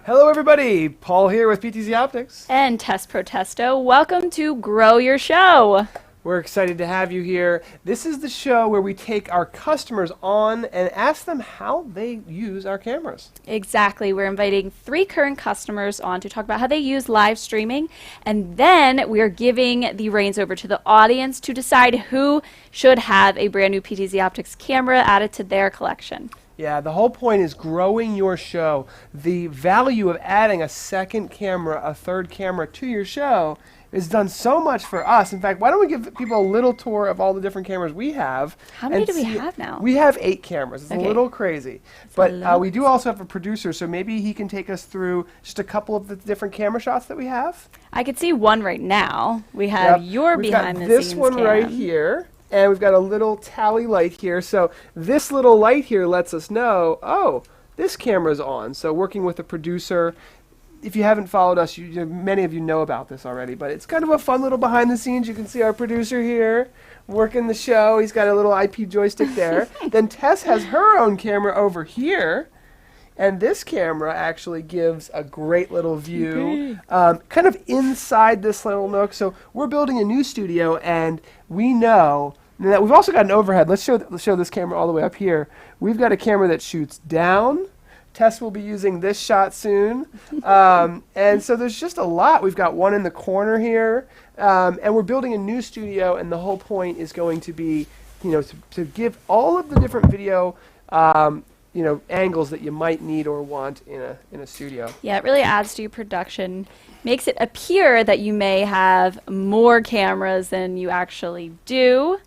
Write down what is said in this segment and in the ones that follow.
Hello everybody, Paul here with PTZOptics. And Tess Protesto. Welcome to Grow Your Show. We're excited to have you here. This is the show where we take our customers on and ask them how they use our cameras. Exactly. We're inviting 3 current customers on to talk about how they use live streaming. And then we're giving the reins over to the audience to decide who should have a brand new PTZOptics camera added to their collection. Yeah, the whole point is growing your show. The value of adding a second camera, a third camera to your show is done so much for us. In fact, why don't we give people a little tour of all the different cameras we have. How many do we have now? We have 8 cameras. It's Okay. a little crazy. But we do also have a producer, so maybe he can take us through just a couple of the different camera shots that we have. I could see one right now. We have your behind the scenes this one cam. right here. And we've got a little tally light here. So this little light here lets us know, oh, this camera's on. So working with a producer, if you haven't followed us, many of you know about this already, but it's kind of a fun little behind the scenes. You can see our producer here working the show. He's got a little IP joystick there. Then Tess has her own camera over here. And this camera actually gives a great little view, kind of inside this little nook. So we're building a new studio, and we know that we've also got an overhead. Let's show this camera all the way up here. We've got a camera that shoots down. Tess will be using this shot soon. And so there's just a lot. We've got one in the corner here. And we're building a new studio, and the whole point is going to be, to give all of the different video angles that you might need or want in a studio. Yeah, it really adds to your production. Makes it appear that you may have more cameras than you actually do.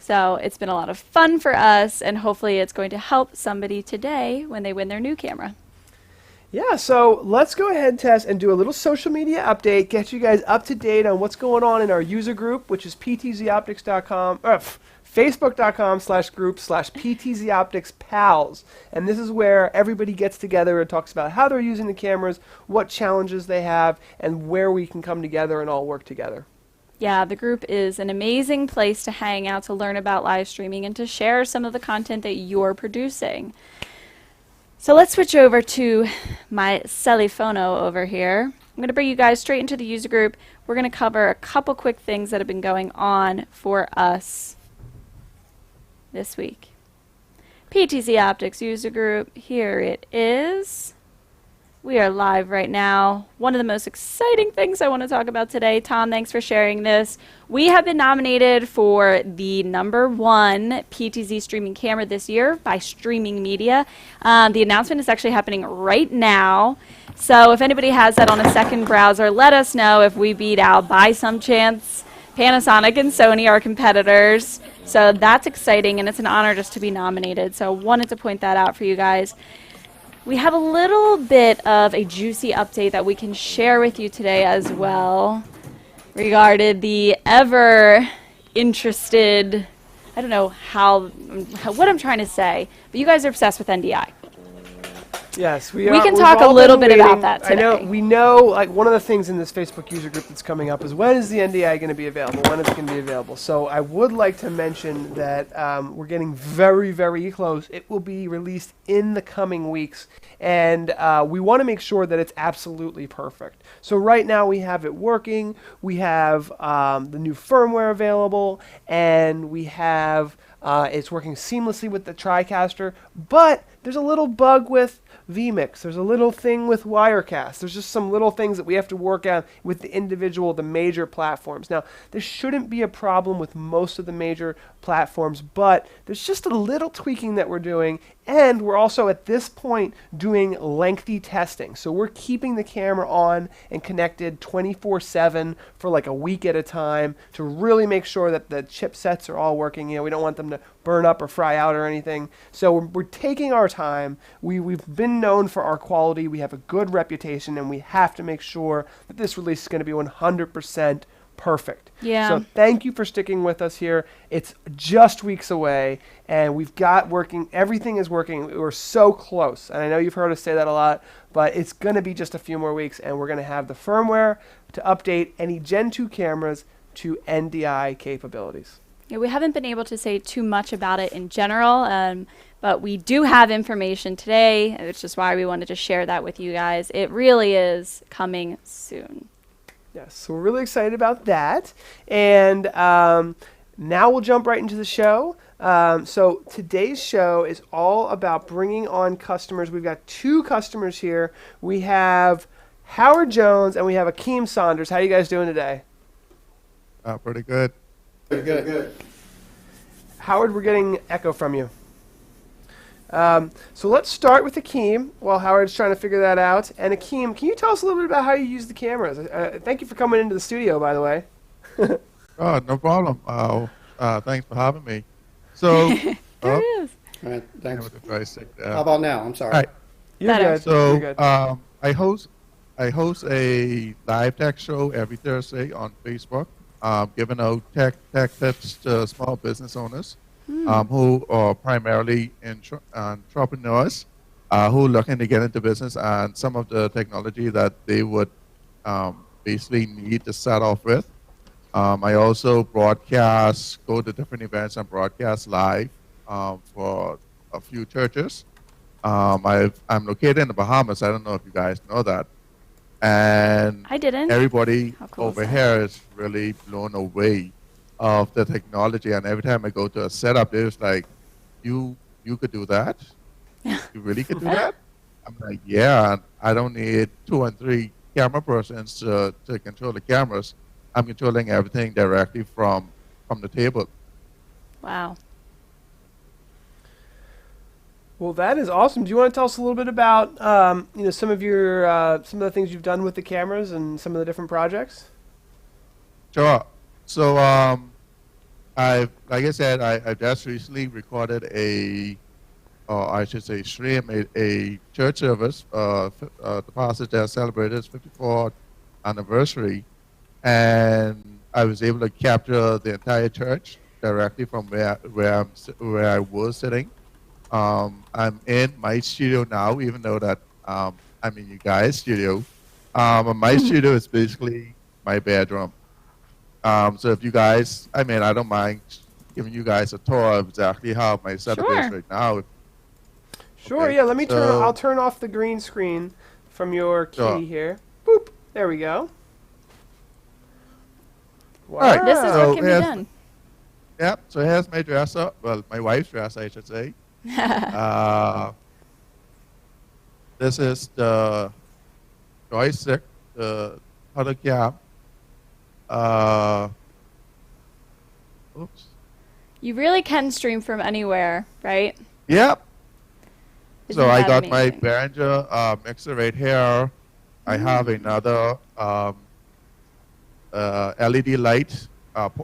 So it's been a lot of fun for us, and hopefully it's going to help somebody today when they win their new camera. Yeah, so let's go ahead, Tess, and do a little social media update, get you guys up to date on what's going on in our user group, which is PTZOptics.com, Facebook.com/group/PTZOpticsPals. And this is where everybody gets together and talks about how they're using the cameras, what challenges they have, and where we can come together and all work together. Yeah, the group is an amazing place to hang out, to learn about live streaming, and to share some of the content that you're producing. So let's switch over to my Celifono over here. I'm going to bring you guys straight into the user group. We're going to cover a couple quick things that have been going on for us this week. PTZOptics user group, here it is. We are live right now. One of the most exciting things I want to talk about today, Tom, thanks for sharing this. We have been nominated for the #1 PTZ streaming camera this year by Streaming Media. The announcement is actually happening right now. So if anybody has that on a second browser, let us know if we beat out by some chance Panasonic and Sony, our competitors. So that's exciting, and it's an honor just to be nominated. So wanted to point that out for you guys. We have a little bit of a juicy update that we can share with you today as well regarding the ever interested, I don't know what I'm trying to say, but you guys are obsessed with NDI. Yes, we can talk a little bit about that today. We know, like, one of the things in this Facebook user group that's coming up is when is the NDI going to be available? When is it going to be available? So I would like to mention that we're getting very, very close. It will be released in the coming weeks, and we want to make sure that it's absolutely perfect. So right now we have it working. We have the new firmware available, and we have it's working seamlessly with the TriCaster, but there's a little bug with vMix. There's a little thing with Wirecast. There's just some little things that we have to work out with the major platforms. Now, there shouldn't be a problem with most of the major platforms, but there's just a little tweaking that we're doing, and we're also at this point doing lengthy testing. So we're keeping the camera on and connected 24/7 for like a week at a time to really make sure that the chipsets are all working. We don't want them to burn up or fry out or anything. So we're taking our time. We've been known for our quality. We have a good reputation, and we have to make sure that this release is going to be 100% perfect. Yeah. So thank you for sticking with us here. It's just weeks away, and we've got working. Everything is working. We're so close, and I know you've heard us say that a lot, but it's going to be just a few more weeks, and we're going to have the firmware to update any Gen 2 cameras to NDI capabilities. Yeah, we haven't been able to say too much about it in general, but we do have information today, which is why we wanted to share that with you guys. It really is coming soon. Yes, so we're really excited about that. And now we'll jump right into the show. So today's show is all about bringing on customers. We've got 2 customers here. We have Howard Jones and we have Akeem Saunders. How are you guys doing today? Pretty good. Pretty good. Howard, we're getting echo from you. So let's start with Akeem while Howard's trying to figure that out. And Akeem, can you tell us a little bit about how you use the cameras? Thank you for coming into the studio, by the way. Oh, no problem. Thanks for having me. So, There it is. All right, thanks. with the joystick there. How about now? I'm sorry. All right. You're Better. good. So, You're good. I host a live tech show every Thursday on Facebook, giving out tech tips to small business owners who are primarily entrepreneurs who are looking to get into business and some of the technology that they would basically need to start off with. I also broadcast, go to different events and broadcast live for a few churches. I'm located in the Bahamas. I don't know if you guys know that. And I didn't. everybody How cool is over that? here is really blown away of the technology. And every time I go to a setup, they're just like, you could do that? You really could do that? I'm like, yeah, and I don't need 2 and 3 camera persons to control the cameras. I'm controlling everything directly from the table. Wow. Well, that is awesome. Do you want to tell us a little bit about some of the things you've done with the cameras and some of the different projects? Sure. So, like I said, I just recently recorded stream a church service. The pastor just celebrated his 54th anniversary, and I was able to capture the entire church directly from where I was sitting. I'm in my studio now, even though that I'm in you guys' studio. My studio is basically my bedroom. So if you guys, I don't mind giving you guys a tour of exactly how my setup is Sure. right now. Sure. Okay, Yeah. so- I'll turn off the green screen from your key Sure. here. Boop. There we go. Wow. right, This is So what can be here's- done. Yep. So here's my dresser. Well, my wife's dresser, I should say. This is the joystick, the other cam. Oops. You really can stream from anywhere, right? Yep. Isn't So I that got my amazing? Behringer mixer right here. I have another LED light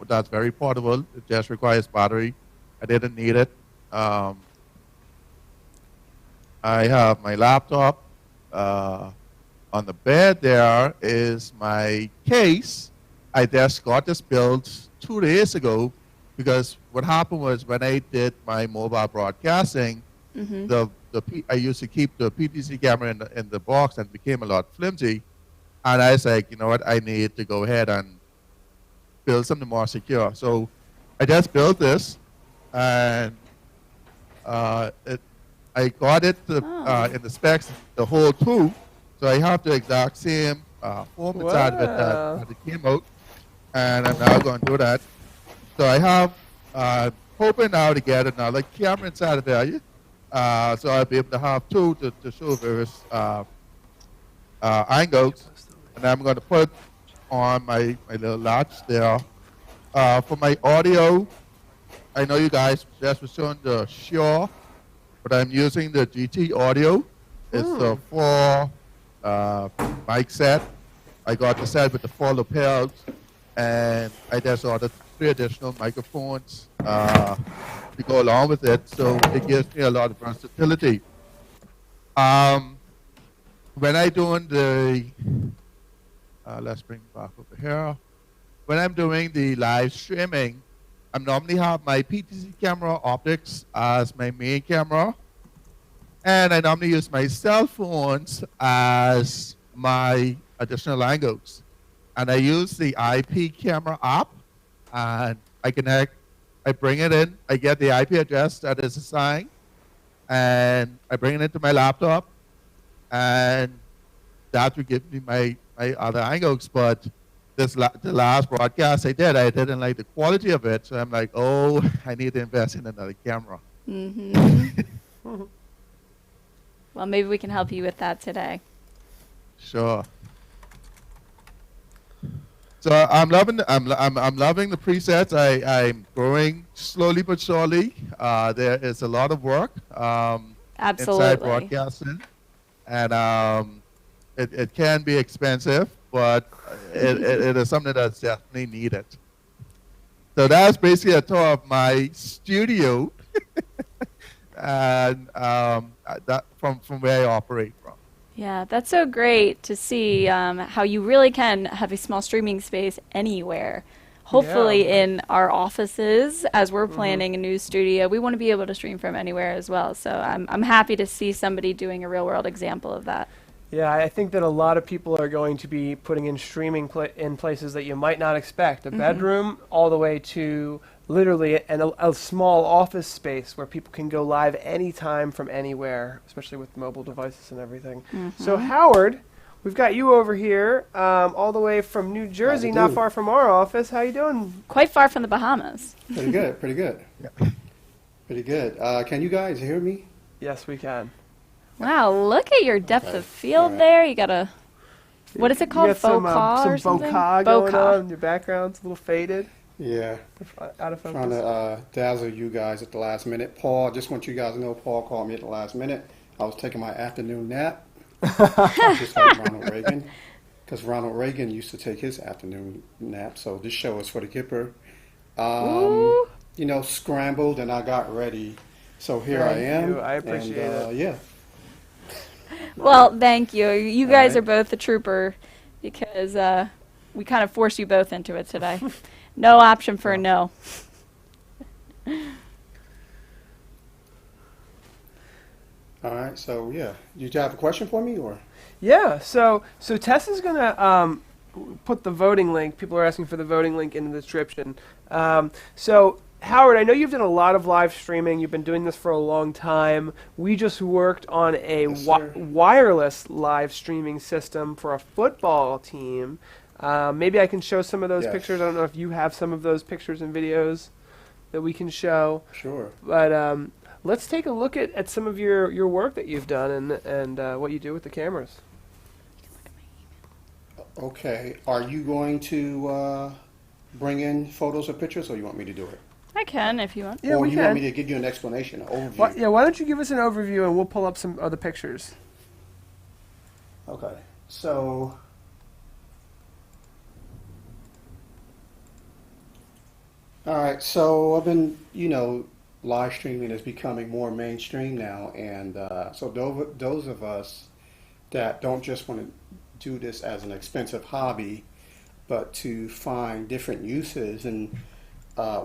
that's very portable. It just requires battery. I didn't need it. I have my laptop. On the bed there is my case. I just got this built 2 days ago because what happened was when I did my mobile broadcasting, I used to keep the PTZ camera in the box and it became a lot flimsy. And I was like, you know what, I need to go ahead and build something more secure. So I just built this, and I got it in the specs, the whole tube. So I have the exact same form inside of it Wow. that it came out. And I'm now going to do that. So I have hoping now to get another camera inside of there. So I'll be able to have 2 to show various angles. And I'm going to put on my little latch there. For my audio, I know you guys just was showing the Shure, but I'm using the GT audio. It's the 4 mic set. I got the set with the 4 lapels, and I just ordered 3 additional microphones to go along with it, so it gives me a lot of versatility. When I doing the, let's bring it back over here. When I'm doing the live streaming, I normally have my PTZOptics as my main camera, and I normally use my cell phones as my additional angles. And I use the IP camera app, and I connect I bring it in, I get the IP address that is assigned, and I bring it into my laptop, and that would give me my other angles. But the last broadcast I didn't like the quality of it, so I'm like, oh, I need to invest in another camera. Well, maybe we can help you with that today. Sure. So I'm loving I'm loving the presets. I'm growing slowly but surely. There is a lot of work inside Absolutely. broadcasting, and it can be expensive, but it is something that's definitely needed. So that's basically a tour of my studio, and that from where I operate from. Yeah, that's so great to see how you really can have a small streaming space anywhere. Hopefully in our offices, as we're planning a new studio, we want to be able to stream from anywhere as well. So I'm happy to see somebody doing a real world example of that. Yeah, I think that a lot of people are going to be putting in streaming in places that you might not expect. A bedroom all the way to literally a small office space where people can go live anytime from anywhere, especially with mobile devices and everything. So Howard, we've got you over here all the way from New Jersey, not far from our office. How you doing? Quite far from the Bahamas. Pretty good, pretty good. Pretty good. Can you guys hear me? Yes, we can. Wow, look at your depth of field there. You got a, what is it called? You got some Bokeh or something? bokeh going on. Your background's a little faded. Yeah. Out of Trying focus. to dazzle you guys at the last minute. Paul, just want you guys to know, Paul called me at the last minute. I was taking my afternoon nap, just like Ronald Reagan, because Ronald Reagan used to take his afternoon nap. So this show is for the kipper. Ooh. You know, scrambled and I got ready. So here Thank I am. you. I appreciate it. Yeah. Well, thank you. You guys right. are both a trooper because we kind of forced you both into it today. No option for a no. All right. So yeah, you have a question for me or? Yeah, so Tessa's going to put the voting link. People are asking for the voting link in the description. So, Howard, I know you've done a lot of live streaming. You've been doing this for a long time. We just worked on a wireless live streaming system for a football team. Maybe I can show some of those Yes. pictures. I don't know if you have some of those pictures and videos that we can show. Sure. But let's take a look at some of your work that you've done and what you do with the cameras. Okay. Are you going to bring in photos or pictures, or you want me to do it? I can if you want. Yeah, or we you can. want me to give you an explanation, an overview? Why don't you give us an overview and we'll pull up some other pictures. Okay. So, all right. So I've been, live streaming is becoming more mainstream now, and so those of us that don't just want to do this as an expensive hobby, but to find different uses. And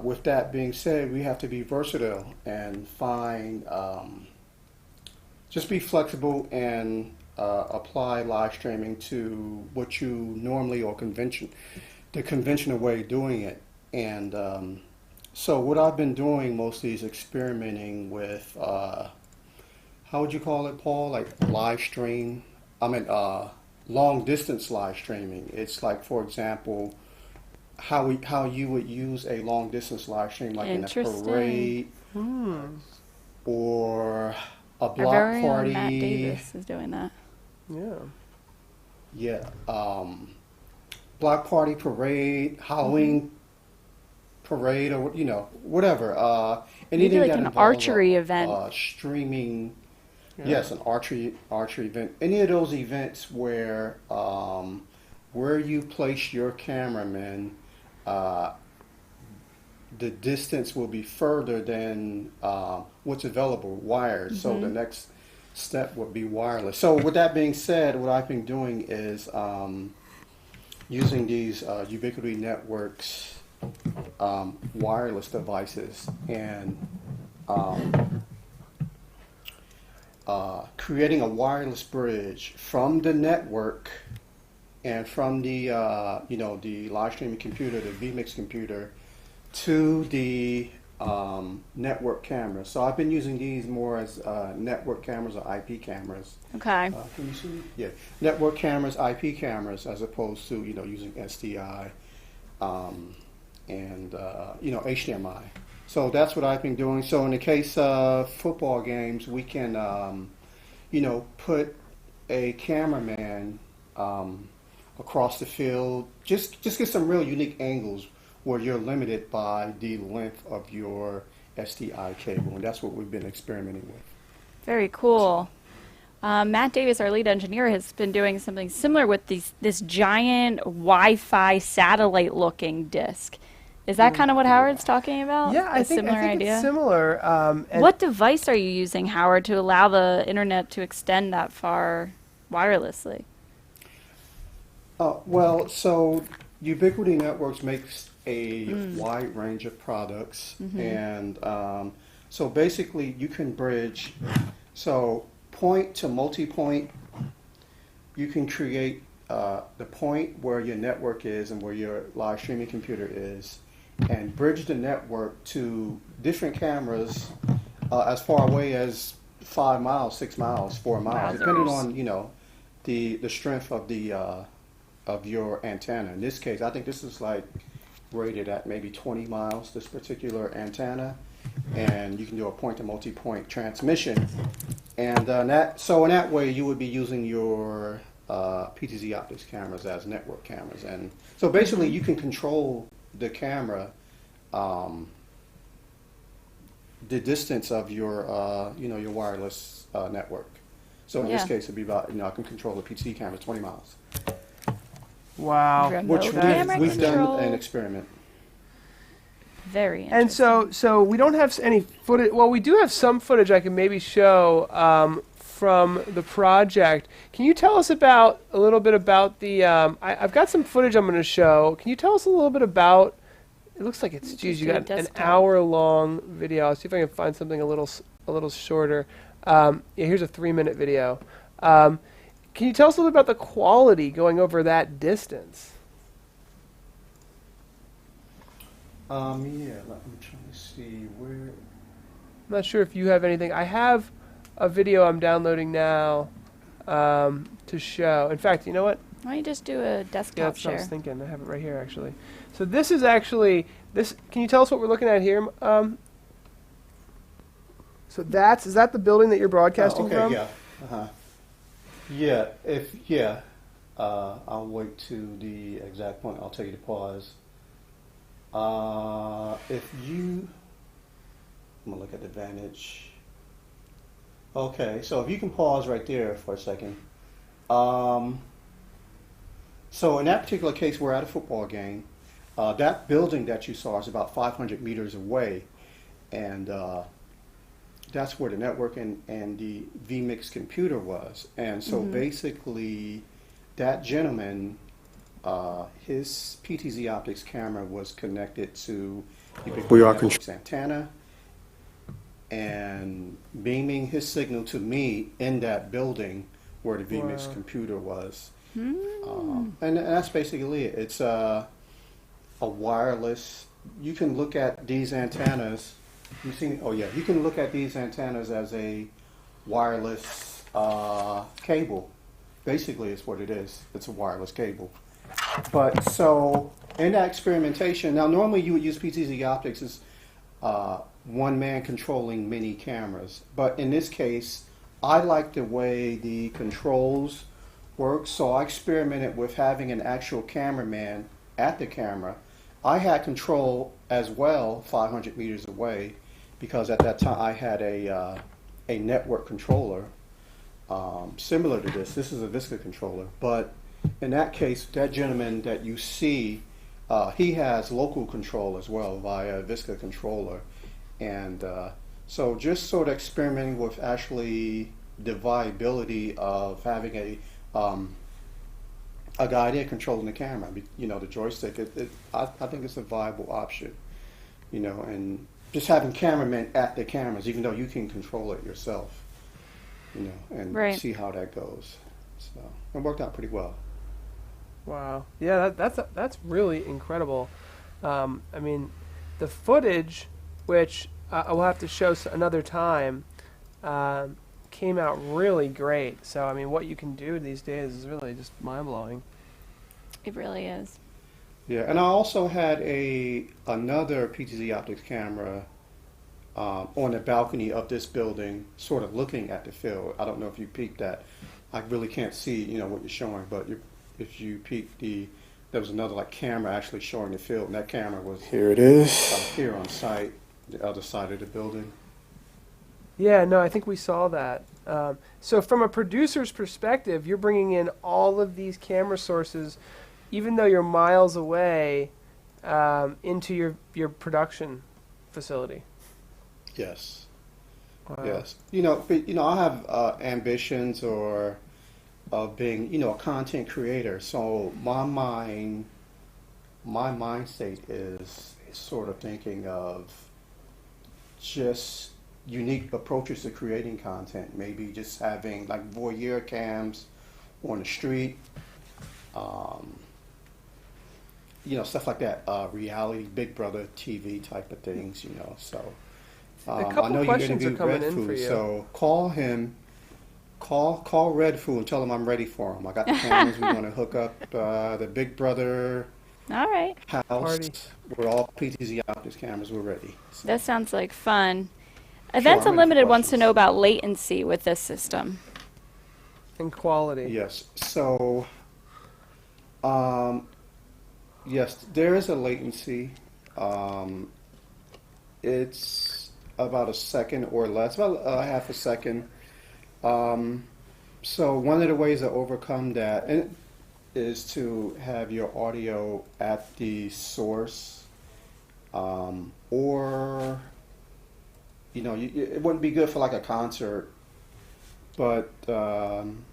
with that being said, we have to be versatile and find, just be flexible and apply live streaming to what you normally or the conventional way of doing it. And so what I've been doing mostly is experimenting with, how would you call it, Paul? Like live stream? Long distance live streaming. It's like, for example, how you would use a long distance live stream, like in a parade or a Our block very party. own Matt Davis is doing that. Yeah. Yeah. Block party, parade, Halloween parade, or whatever. Maybe Anything like that an involves archery event. Streaming. Yeah. Yes, an archery event. Any of those events where you place your cameraman, the distance will be further than what's available wired. So the next step would be wireless. So with that being said, what I've been doing is using these Ubiquity Networks wireless devices and creating a wireless bridge from the network and from the the live streaming computer, the vMix computer, to the network cameras. So I've been using these more as network cameras or IP cameras. Okay. Can you see me? Yeah, network cameras, IP cameras, as opposed to using SDI and HDMI. So that's what I've been doing. So in the case of football games, we can put a cameraman across the field. Just get some real unique angles where you're limited by the length of your SDI cable, and that's what we've been experimenting with. Very cool. Matt Davis, our lead engineer, has been doing something similar with this giant Wi-Fi satellite-looking disc. Is that kind of what Howard's talking about? Yeah, I think similar idea? it's similar. And What device are you using, Howard, to allow the internet to extend that far wirelessly? Well, so Ubiquity Networks makes a wide range of products, and so basically you can bridge, so point to multi-point. You can create the point where your network is and where your live streaming computer is, and bridge the network to different cameras as far away as 5 miles, 6 miles, 4 miles, depending on the strength of the of your antenna. In this case, I think this is like rated at maybe 20 miles, this particular antenna, and you can do a point-to-multi-point transmission. And so in that way, you would be using your PTZOptics cameras as network cameras. And so basically, you can control the camera, the distance of your your wireless network. So in this case, it'd be about I can control the PTZ camera 20 miles. wow. Remote Which camera we've control. done an experiment. Very interesting. And so we don't have any footage. Well, we do have some footage I can maybe show from the project. Can you tell us a little bit about the? I've got some footage I'm going to show. Can you tell us a little bit about? It looks like it's geez, you got an hour-long video. I'll see if I can find something a little shorter. Yeah, here's a 3-minute video. Can you tell us a little bit about the quality going over that distance? Yeah, let me try to see where. I'm not sure if you have anything. I have a video I'm downloading now to show. In fact, you know what? Why don't you just do a Yeah, desktop that's what I share? was thinking. I have it right here, actually. So this is actually this. Can you tell us what we're looking at here? So is that the building that you're broadcasting okay, from? yeah. Uh-huh. I'll wait to the exact point. I'll tell you to pause. I'm gonna look at the Vantage. Okay, so if you can pause right there for a second. So in that particular case, we're at a football game. That building that you saw is about 500 meters away, and that's where the network and the vMix computer was. And so basically, that gentleman, his PTZOptics camera was connected to Ubiquity Networks antenna and beaming his signal to me in that building where the vMix computer was. And that's basically it. It's a wireless. You can look at these antennas. You can look at these antennas as a wireless cable. Basically, it's what it is. It's a wireless cable. But so in that experimentation, now normally you would use PTZOptics as one man controlling many cameras. But in this case, I like the way the controls work. So I experimented with having an actual cameraman at the camera. I had control as well 500 meters away because at that time I had a network controller similar to this. This is a Visca controller, but in that case, that gentleman that you see, he has local control as well via a Visca controller. And so just sort of experimenting with actually the viability of having a guy there controlling the camera, the joystick. I think it's a viable option, and just having cameramen at the cameras, even though you can control it yourself, and see how that goes. So it worked out pretty well. Wow. Yeah, that's really incredible. I mean, the footage which I will have to show another time, came out really great. So, I mean, what you can do these days is really just mind-blowing. It really is. Yeah, and I also had another PTZOptics camera on the balcony of this building, sort of looking at the field. I don't know if you peeked that. I really can't see, what you're showing, but if you peek there was another like camera actually showing the field, and that camera was Here it is. here on site, the other side of the building. Yeah, no, I think we saw that. So from a producer's perspective, you're bringing in all of these camera sources, even though you're miles away, into your production facility. Yes. Wow. Yes. But, I have ambitions of being, a content creator. So my mind state is sort of thinking of just unique approaches to creating content. Maybe just having like voyeur cams on the street, stuff like that. Reality, Big Brother TV type of things, So A couple I know you're questions going are to be coming Red in for Food, you. so call him. Call Red Food and tell him I'm ready for him. I got the cameras. We want to hook up the Big Brother All right. house. Party. We're all PTZOptics cameras. We're ready. So, That sounds like fun. I'm Events ready for Unlimited wants to questions. know about latency with this system. And quality. yes. So, yes, there is a latency. It's about a second or less, about half a second. So one of the ways to overcome that is to have your audio at the source, or it wouldn't be good for like a concert, but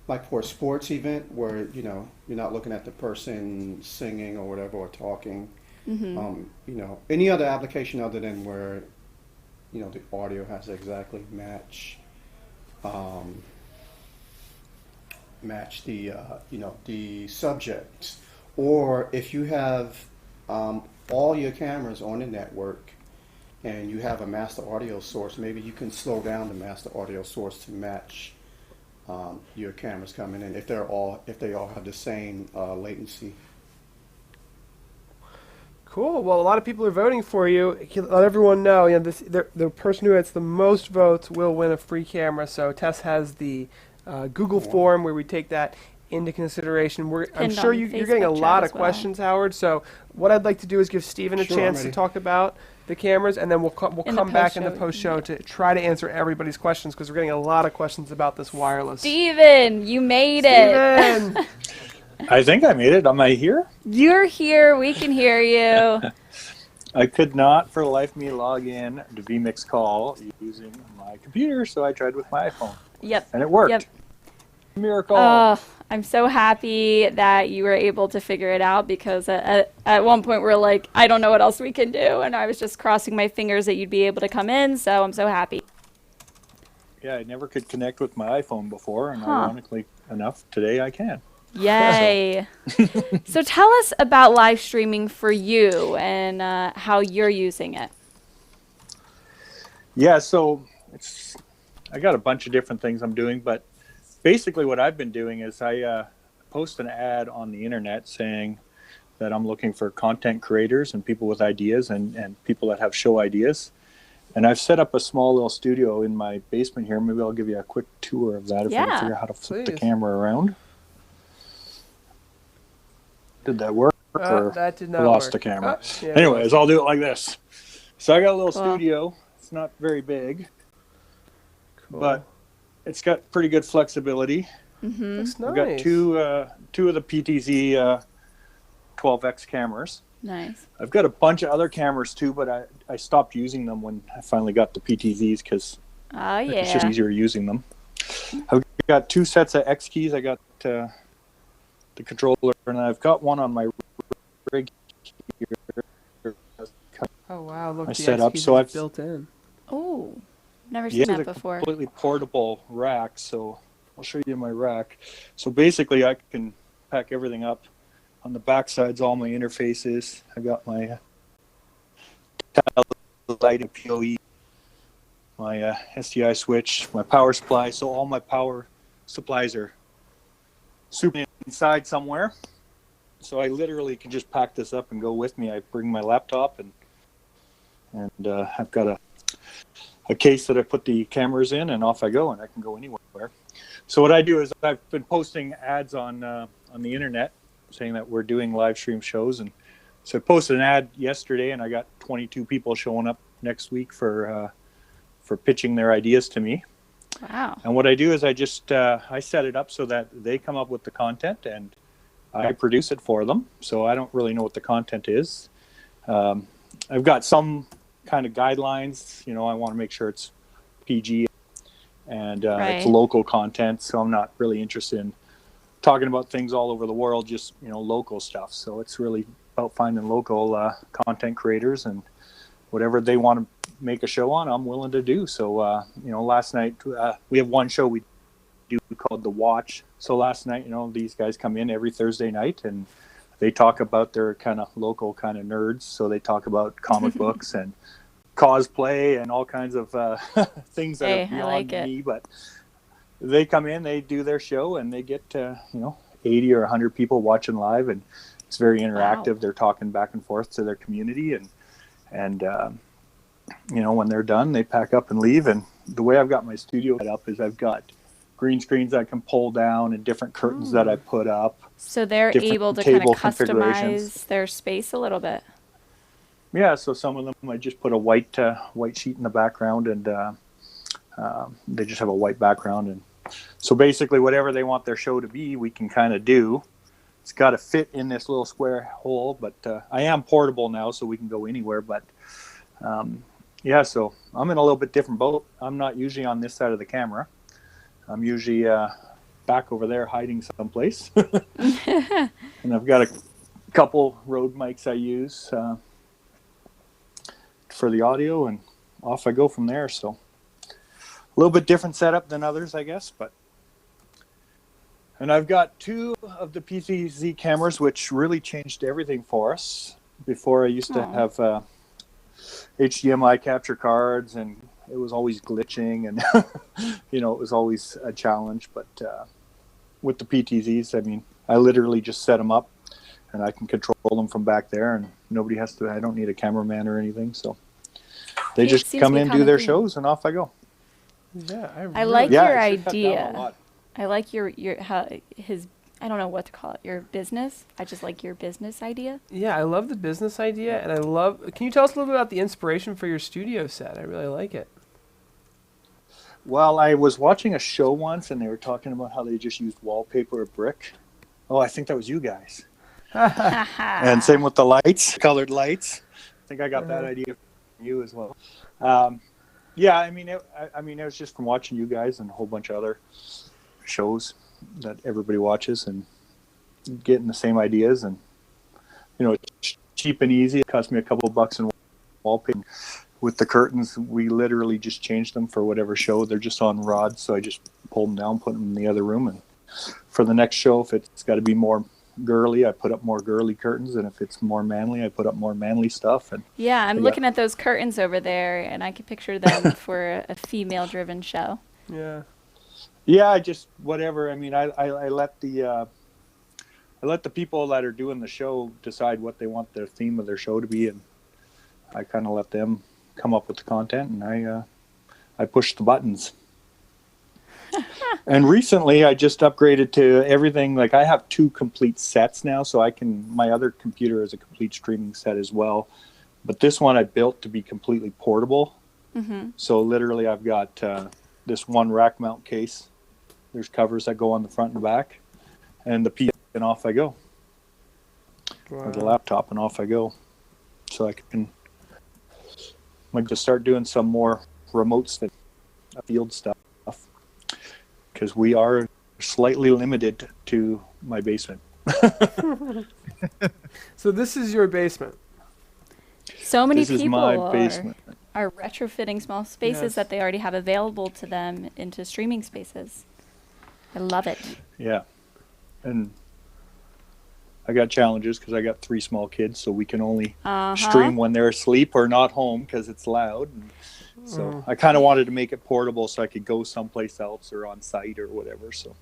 like for a sports event where you're not looking at the person singing or whatever or talking. Any other application other than where the audio has to exactly match the subject, or if you have all your cameras on the network and you have a master audio source, maybe you can slow down the master audio source to match your cameras coming in if they all have the same latency. Cool. Well, a lot of people are voting for you. Let everyone know, the person who gets the most votes will win a free camera. So Tess has the Google form where we take that into consideration. I'm Pinned sure on you're getting a Facebook chat lot as of well. questions, Howard. So what I'd like to do is give Steven a Sure, chance I'm to ready. talk about the cameras, and then we'll In the come back in the post-show. post-show to try to answer everybody's questions, because we're getting a lot of questions about this wireless. Steven, you made it. Steven! I think I made it. Am I here? You're here. We can hear you. I could not for the life of me log in to vMix call using my computer, so I tried with my iPhone. Yep. And it worked. Yep. Miracle. Oh, I'm so happy that you were able to figure it out, because at one point we're like, I don't know what else we can do. And I was just crossing my fingers that you'd be able to come in. So I'm so happy. Yeah, I never could connect with my iPhone before, and ironically enough, today I can. Yay. So tell us about live streaming for you and how you're using it. Yeah, so I got a bunch of different things I'm doing, but basically what I've been doing is I post an ad on the internet saying that I'm looking for content creators and people with ideas and people that have show ideas. And I've set up a small little studio in my basement here. Maybe I'll give you a quick tour of that if I Yeah, can figure out how to flip the please. camera around. Did that work? Or That did I not lost work. the camera. Oh, yeah, Anyways, I'll do it like this. So I got a little Cool. studio. It's not very big, cool. but it's got pretty good flexibility. Looks nice. I've got two of the PTZ 12X cameras. Nice. I've got a bunch of other cameras too, but I stopped using them when I finally got the PTZs because Oh, it's just yeah. easier using them. I've got two sets of X keys. I got the controller, and I've got one on my rig here. Oh wow! Look, I the set up, XPs so is I've- built in. Oh, never seen Yeah, that it's a before. completely portable rack, so I'll show you my rack. So basically, I can pack everything up. On the back side's all my interfaces. I got my lighting, PoE, my SDI switch, my power supply. So all my power supplies are super inside somewhere. So I literally can just pack this up and go with me. I bring my laptop and I've got a case that I put the cameras in, and off I go, and I can go anywhere. So what I do is I've been posting ads on the internet saying that we're doing live stream shows, and so I posted an ad yesterday, and I got 22 people showing up next week for pitching their ideas to me. Wow. And what I do is I just I set it up so that they come up with the content and I produce it for them. So I don't really know what the content is. I've got some kind of guidelines. You know, I want to make sure it's PG and it's local content. So I'm not really interested in talking about things all over the world, just, you know, local stuff. So it's really about finding local content creators, and whatever they want to make a show on, I'm willing to do. So, you know, last night we have one show we do called The Watch. So last night, you know, these guys come in every Thursday night and they talk about their kind of local kind of nerds. So they talk about comic books and cosplay and all kinds of things that are beyond me. But they come in, they do their show, and they get, you know, 80 or 100 people watching live, and it's very interactive. Wow. They're talking back and forth to their community, and you know, when they're done, they pack up and leave. And the way I've got my studio set up is I've got green screens I can pull down and different curtains that I put up. So they're able to kind of customize their space a little bit. Yeah, so some of them I just put a white sheet in the background, and they just have a white background. And so basically whatever they want their show to be, we can kind of do. It's got to fit in this little square hole, but I am portable now, so we can go anywhere. But yeah, so I'm in a little bit different boat. I'm not usually on this side of the camera. I'm usually back over there hiding someplace. And I've got a couple Rode mics I use for the audio, and off I go from there. So a little bit different setup than others, I guess. And I've got two of the PTZ cameras, which really changed everything for us. Before I used to have HDMI capture cards, and it was always glitching, and you know, it was always a challenge. But with the PTZs, I mean, I literally just set them up, and I can control them from back there, and nobody has to. I don't need a cameraman or anything, so they just come in, do their shows, and off I go. Yeah, I like your idea. I like your his. I don't know what to call it. Your business. I just like your business idea. Yeah, I love the business idea, and I love. Can you tell us a little bit about the inspiration for your studio set? I really like it. Well, I was watching a show once, and they were talking about how they just used wallpaper or brick. Oh, I think that was you guys. And same with the lights, colored lights. I think I got that idea from you as well. Yeah, I mean, it was just from watching you guys and a whole bunch of other shows that everybody watches, and getting the same ideas. And you know, it's cheap and easy. It cost me a couple of bucks in wallpaper. With the curtains, we literally just changed them for whatever show. They're just on rods, so I just pulled them down, put them in the other room, and for the next show, if it's got to be more girly, I put up more girly curtains, and if it's more manly, I put up more manly stuff. And yeah, I'm looking at those curtains over there, and I can picture them for a female-driven show. Yeah. Yeah, I just whatever. I mean, I let the people that are doing the show decide what they want their theme of their show to be, and I kind of let them come up with the content, and I push the buttons. And recently, I just upgraded to everything. Like, I have 2 complete sets now, so I can. My other computer is a complete streaming set as well, but this one I built to be completely portable. Mm-hmm. So literally, I've got this one rack mount case. There's covers that go on the front and back, and the PC, and off I go. Wow. Or the laptop, and off I go. So I can just start doing some more remote stuff, field stuff, because we are slightly limited to my basement. So this is your basement. So many this people is my basement. Are retrofitting small spaces that they already have available to them into streaming spaces. I love it. Yeah. And I got challenges because I got 3 small kids, so we can only Uh-huh. stream when they're asleep or not home because it's loud. And so I kind of wanted to make it portable so I could go someplace else or on site or whatever. So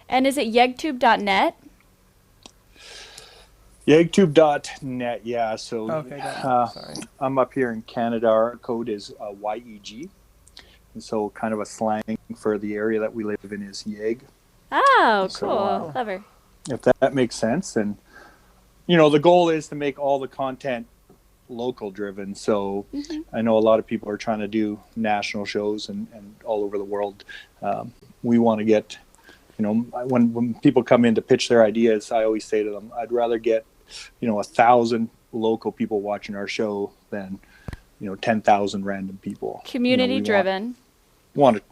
And is it yegtube.net? YegTube.net, yeah. So Okay, got it. Sorry. I'm up here in Canada. Our code is YEG. And so kind of a slang for the area that we live in is Yeg, Oh, So, cool. Clever. if that makes sense. And, you know, the goal is to make all the content local driven. So I know a lot of people are trying to do national shows and all over the world. We want to get, you know, when people come in to pitch their ideas, I always say to them, I'd rather get, you know, 1,000 local people watching our show than, you know, 10,000 random people. Community driven. Want to,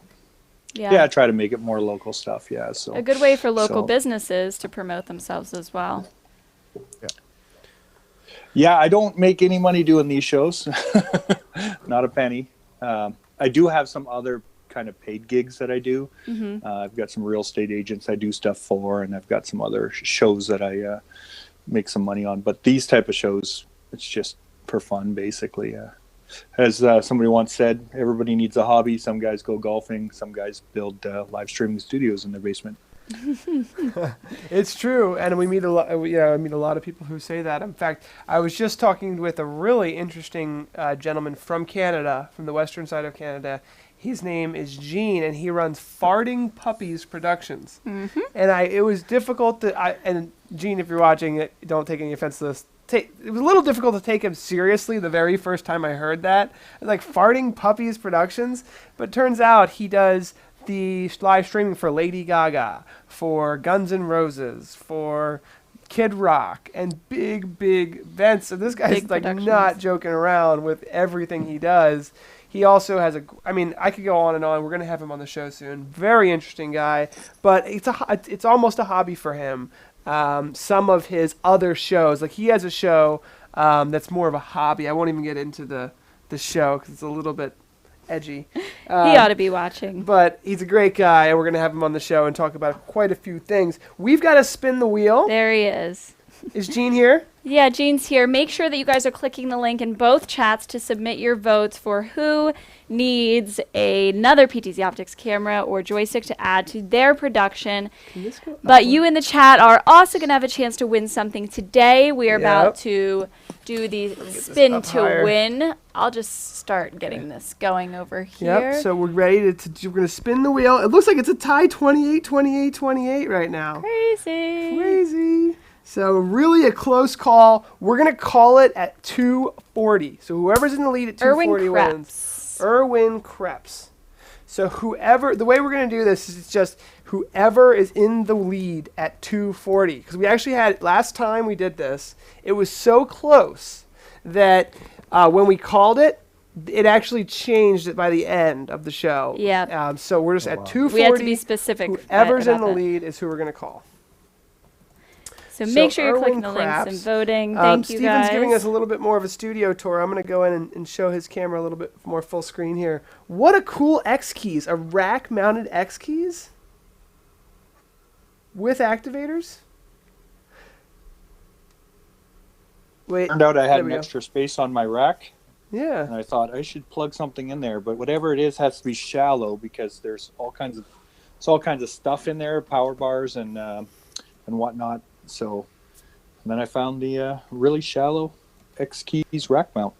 Yeah. yeah, try to make it more local stuff. Yeah. So A good way for local So- businesses to promote themselves as well. yeah, I don't make any money doing these shows, not a penny. I do have some other kind of paid gigs that I do. I've got some real estate agents I do stuff for, and I've got some other shows that I make some money on. But these type of shows, it's just for fun, basically. As somebody once said, everybody needs a hobby. Some guys go golfing. Some guys build live streaming studios in their basement. It's true, and we meet a lot. I meet a lot of people who say that. In fact, I was just talking with a really interesting gentleman from Canada, from the western side of Canada. His name is Gene, and he runs Farting Puppies Productions. And it was difficult to. And Gene, if you're watching it, don't take any offense to this. It was a little difficult to take him seriously the very first time I heard that. Like Farting Puppies Productions, but turns out he does the live streaming for Lady Gaga, for Guns N' Roses, for Kid Rock, and big events. So this guy's Big like productions. not joking around with everything he does. He also has I mean, I could go on and on. We're going to have him on the show soon. Very interesting guy, but it's almost a hobby for him. Some of his other shows, like he has a show that's more of a hobby. I won't even get into the show because it's a little bit edgy. He ought to be watching. But he's a great guy, and we're going to have him on the show and talk about quite a few things. We've got to spin the wheel. There he is. Is Gene here? Yeah, Gene's here. Make sure that you guys are clicking the link in both chats to submit your votes for who needs another PTZOptics camera or joystick to add to their production. But you in the chat are also going to have a chance to win something today. We are about to do the spin up to higher. win. I'll just start getting this going over here. Yep, so we're ready we're going to spin the wheel. It looks like it's a tie 28 right now. Crazy. Crazy. So really a close call. We're going to call it at 240. So whoever's in the lead at 240 wins. Erwin Krebs. So the way we're going to do this is it's just whoever is in the lead at 240. Because we actually had, last time we did this, it was so close that when we called it, it actually changed it by the end of the show. Yeah. So we're just at 240. We had to be specific. Whoever's in about the that. lead is who we're going to call. So make sure you're Erwin clicking the links Krebs. and voting. Thank you, Steven's guys. giving us a little bit more of a studio tour. I'm going to go in and show his camera a little bit more full screen here. What a cool X keys. A rack-mounted X keys with activators. Wait. Turned out I had there we an go. extra space on my rack, Yeah. and I thought I should plug something in there. But whatever it is has to be shallow because there's all kinds of stuff in there, power bars and whatnot. So and then I found the really shallow X keys rack mount.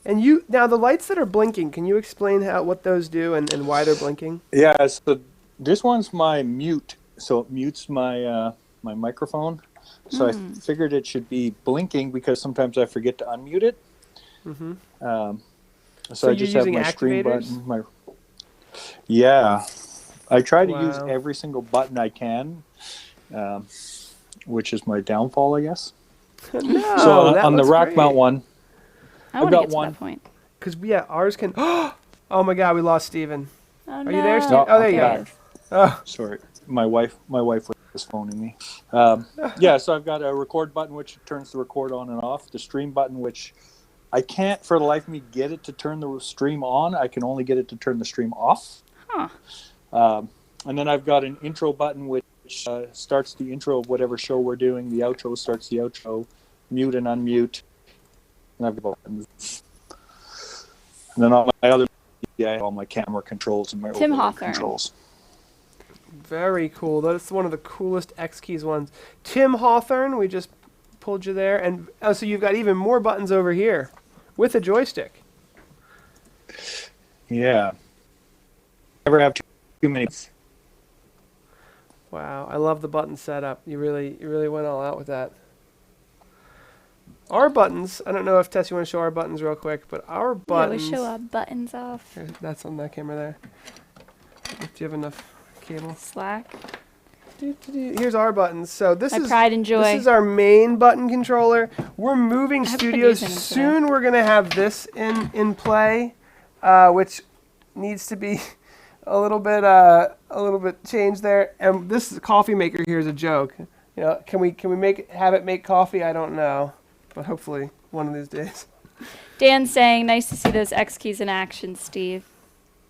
And now the lights that are blinking, can you explain what those do and why they're blinking? Yeah, so this one's my mute, so it mutes my my microphone. So I figured it should be blinking because sometimes I forget to unmute it. So I you're just have using my stream activators? button. Yeah, I try to use Wow. every single button I can, which is my downfall, I guess. No, So that on the looks rack great. mount one, I want got to get to one. that point. Because ours can. Oh my God, we lost Steven. Oh, Are you there, Steve? No, Oh, there you there go. he is. Oh, sorry, my wife was phoning me. Yeah, so I've got a record button which turns the record on and off. The stream button which I can't for the life of me get it to turn the stream on. I can only get it to turn the stream off. Huh. And then I've got an intro button which starts the intro of whatever show we're doing. The outro starts the outro. Mute and unmute. And I've got buttons. And then all my other, I have all my camera controls and my Tim overlay Hawthorne. controls. Very cool. That's one of the coolest X keys ones. Tim Hawthorne, we just pulled you there, and so you've got even more buttons over here with a joystick. Yeah. Never have too many. Wow, I love the button setup. You really went all out with that. Our buttons, I don't know if Tess, you want to show our buttons real quick, but our buttons. Yeah, we show our buttons off. Here, that's on that camera there. Do you have enough cable? Slack. Here's our buttons. So this My is pride and joy. This is our main button controller. We're moving I haven't been studios using them today. soon. We're gonna have this in play, which needs to be a little bit changed there. And this coffee maker here is a joke. You know, can we have it make coffee? I don't know, but hopefully one of these days. Dan's saying, nice to see those X keys in action, Steve.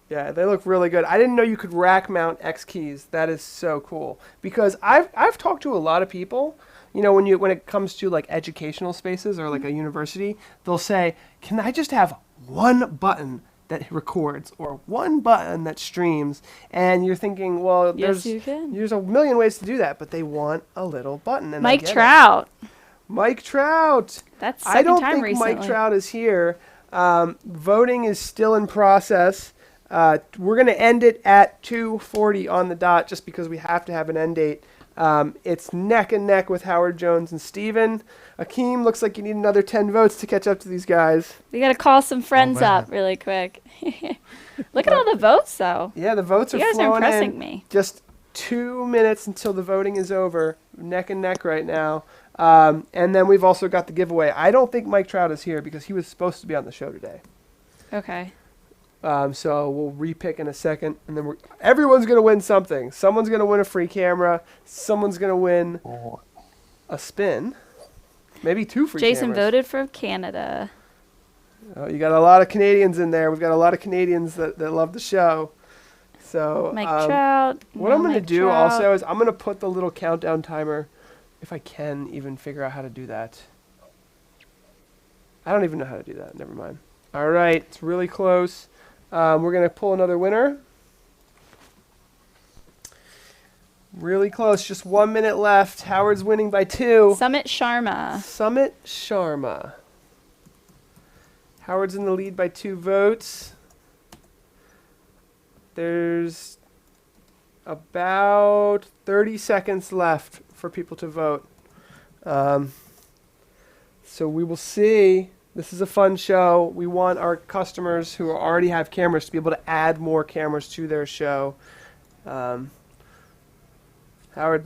Yeah, they look really good. I didn't know you could rack mount X keys. That is so cool. Because I've talked to a lot of people, you know, when it comes to like educational spaces or like a university, they'll say, "Can I just have one button that records or one button that streams?" And you're thinking, well, Yes, you can. there's a million ways to do that, but they want a little button. And I Mike get it. Trout. Mike Trout. That's I second don't time think recently. Mike Trout is here. Voting is still in process. We're going to end it at 2:40 on the dot just because we have to have an end date. It's neck and neck with Howard Jones and Steven. Akeem, looks like you need another 10 votes to catch up to these guys. We got to call some friends man. up really quick. Look at all the votes, though. Yeah, the votes You are guys are flowing impressing in. me. Just 2 minutes until the voting is over. Neck and neck right now. And then we've also got the giveaway. I don't think Mike Trout is here because he was supposed to be on the show today. Okay. So we'll repick in a second, and then everyone's going to win something. Someone's going to win a free camera. Someone's going to win a spin. Maybe 2 free Jason cameras. voted for Canada. Oh, you got a lot of Canadians in there. We've got a lot of Canadians that love the show. So Mike Trout. what no I'm going to Mike do Trout. also is I'm going to put the little countdown timer, if I can even figure out how to do that. I don't even know how to do that. Never mind. All right, it's really close. We're going to pull another winner. Really close. Just 1 minute left. Howard's winning by 2. Summit Sharma. Summit Sharma. Howard's in the lead by 2 votes. There's about 30 seconds left for people to vote. So we will see. This is a fun show. We want our customers who already have cameras to be able to add more cameras to their show. Howard,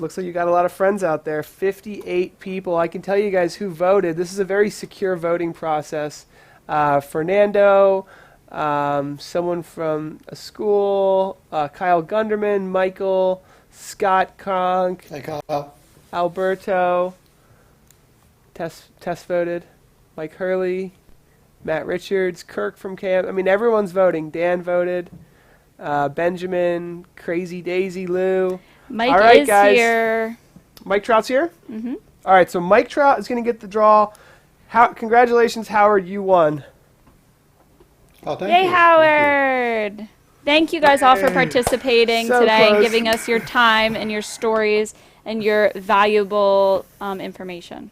looks like you got a lot of friends out there. 58 people. I can tell you guys who voted. This is a very secure voting process. Fernando, someone from a school, Kyle Gunderman, Michael, Scott Kronk, Hey, Kyle. Alberto, Tess voted, Mike Hurley, Matt Richards, Kirk from camp. I mean, everyone's voting. Dan voted, Benjamin, Crazy Daisy, Lou. Mike All right, is guys. here. Mike Trout's here? Mm-hmm. All right, so Mike Trout is going to get the draw. Congratulations, Howard, you won. Oh, thank Yay, you. Howard. Thank you guys all for participating So today and close. giving us your time and your stories and your valuable information.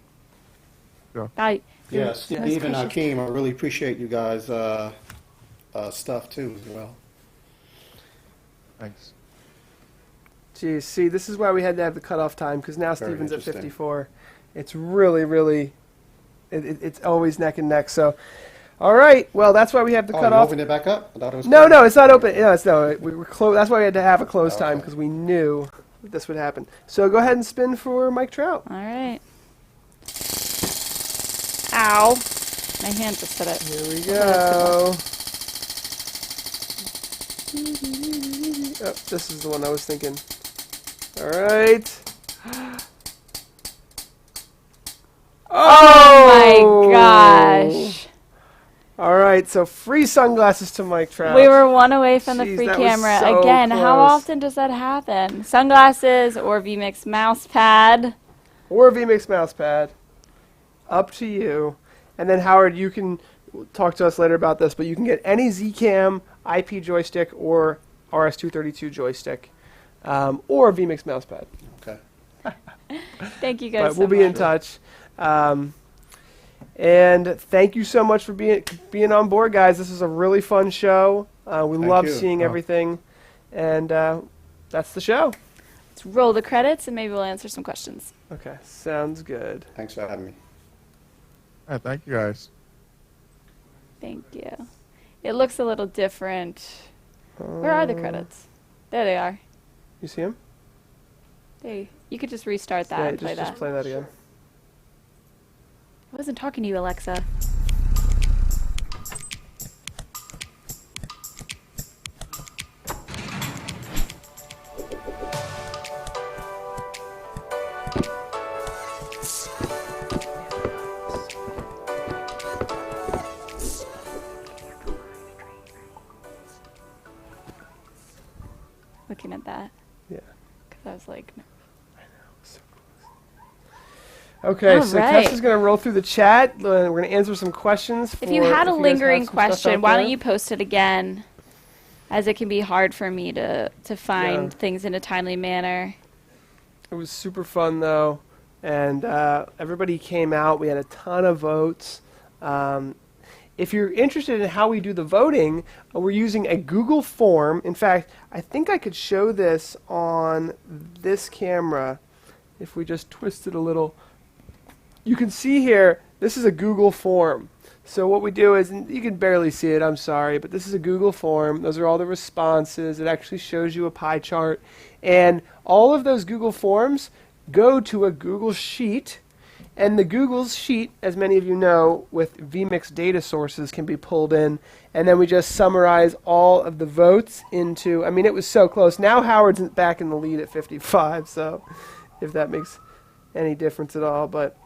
Sure. Yes, Yeah. Steve and Hakeem, I really appreciate you guys' stuff too as well. Thanks. Geez, see, this is why we had to have the cutoff time, because now Very Steven's at interesting. 54. It's really, it's always neck and neck. So, all right, well, that's why we have the Oh, you cutoff. opened it back up? I thought it was No, closed. it's not open. No, we were closed. That's why we had to have a closed time, Okay. because we knew that this would happen. So go ahead and spin for Mike Trout. All right. Ow. My hand just hit it. Here we go. Oh, this is the one I was thinking. All right. Oh my gosh. All right. right, so free sunglasses to Mike Trout. We were one away from the Jeez, free that was camera. so Again, how close. often does that happen? Sunglasses or vMix mouse pad? Or a vMix mouse pad. Up to you. And then Howard, you can talk to us later about this, but you can get any Zcam IP joystick or RS-232 joystick, or a vMix mouse pad. Okay. Thank you guys But so we'll be in touch. And thank you so much for being on board, guys. This is a really fun show. We Thank love you. seeing everything. And that's the show. Let's roll the credits and maybe we'll answer some questions. Okay, sounds good. Thanks for having me. All right, thank you guys. Thank you. It looks a little different. Where are the credits? There they are. You see him? You could just restart that and play that. Just play that again. I wasn't talking to you, Alexa. Looking at that. Yeah. Because I was like, no. Okay, All so right. Tessa's going to roll through the chat. We're going to answer some questions. If you had a guys lingering have some stuff question, out why there. don't you post it again? As it can be hard for me to find Yeah. things in a timely manner. It was super fun, though. And everybody came out. We had a ton of votes. If you're interested in how we do the voting, we're using a Google form. In fact, I think I could show this on this camera if we just twist it a little. You can see here, this is a Google form. So what we do is, and you can barely see it, I'm sorry, but this is a Google form. Those are all the responses. It actually shows you a pie chart. And all of those Google forms go to a Google Sheet. And the Google Sheet, as many of you know, with vMix data sources can be pulled in. And then we just summarize all of the votes into, I mean, it was so close. Now Howard's back in the lead at 55, so if that makes any difference at all. But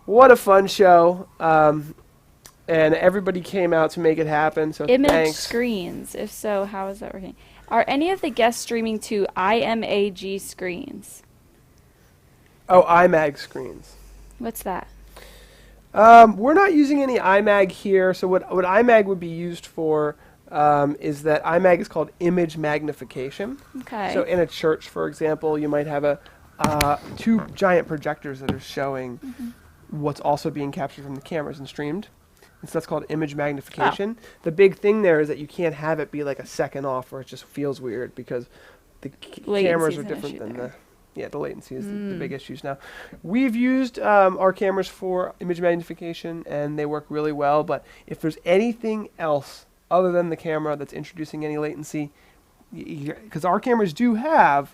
what a fun show. And everybody came out to make it happen, so Image thanks. screens. If so, how is that working? Are any of the guests streaming to IMAG screens? Oh, iMag screens. What's that? We're not using any iMag here. So what iMag would be used for is that iMag is called image magnification. Okay. So in a church, for example, you might have two giant projectors that are showing what's also being captured from the cameras and streamed. And so that's called image magnification. The big thing there is that you can't have it be like a second off or it just feels weird because the cameras Latency's are an different issue than there. the latency is the big issues now. We've used our cameras for image magnification and they work really well, but if there's anything else other than the camera that's introducing any latency, because our cameras do have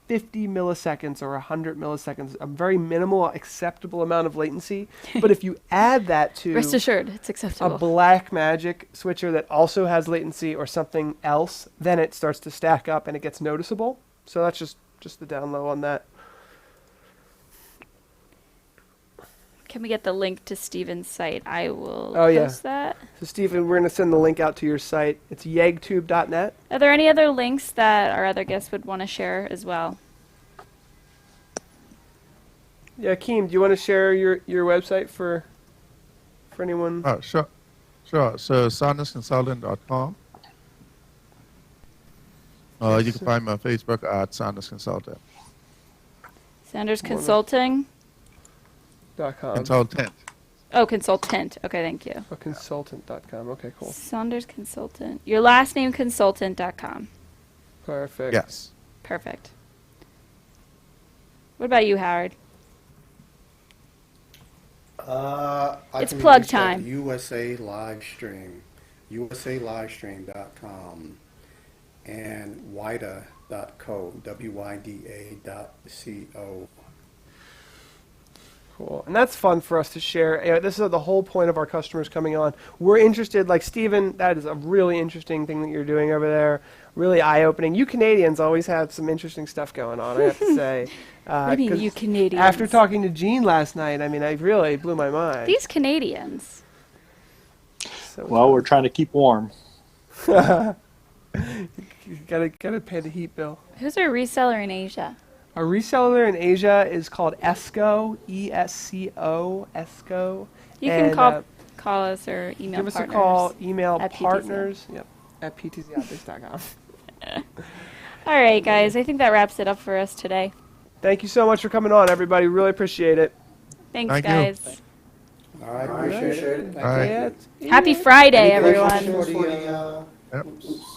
50 milliseconds or 100 milliseconds, a very minimal acceptable amount of latency, but if you add that to Rest assured, it's a acceptable. Blackmagic switcher that also has latency or something else, then it starts to stack up and it gets noticeable. So that's just the down low on that. Can we get the link to Steven's site? I will Oh, yeah. post that. So Stephen, we're going to send the link out to your site. It's yegtube.net. Are there any other links that our other guests would want to share as well? Yeah, Keem, do you want to share your website for anyone? Sure. So saundersconsultant.com. You can find me on Facebook at Saunders Consultant. Sanders Consulting? .com. Consultant. Oh, consultant. Okay, thank you. Oh, consultant.com. Okay, cool. Saunders Consultant. Your last name, consultant.com. Perfect. Yes. Perfect. What about you, Howard? I It's can be plug reached at time. USA Livestream, usalivestream.com, and wyda.co, wyda.co. Cool. And that's fun for us to share. This is the whole point of our customers coming on. We're interested, like Steven, that is a really interesting thing that you're doing over there. Really eye-opening. You Canadians always have some interesting stuff going on, I have to say. What do you mean, 'cause you Canadians? After talking to Gene last night, I mean, I really blew my mind. These Canadians. So Well, we're trying to keep warm. you gotta pay the heat bill. Who's our reseller in Asia? Our reseller in Asia is called ESCO, ESCO, ESCO. You And, can call us or email give us partners. a call, email at PTZ. partners, at PTZOptics.com. All right, guys. I think that wraps it up for us today. Thank you so much for coming on, everybody. Really appreciate it. Thanks, Thank you. guys. All right, appreciate it. All right. Thank you. Happy Friday, Any everyone. questions for the, Yep. oops.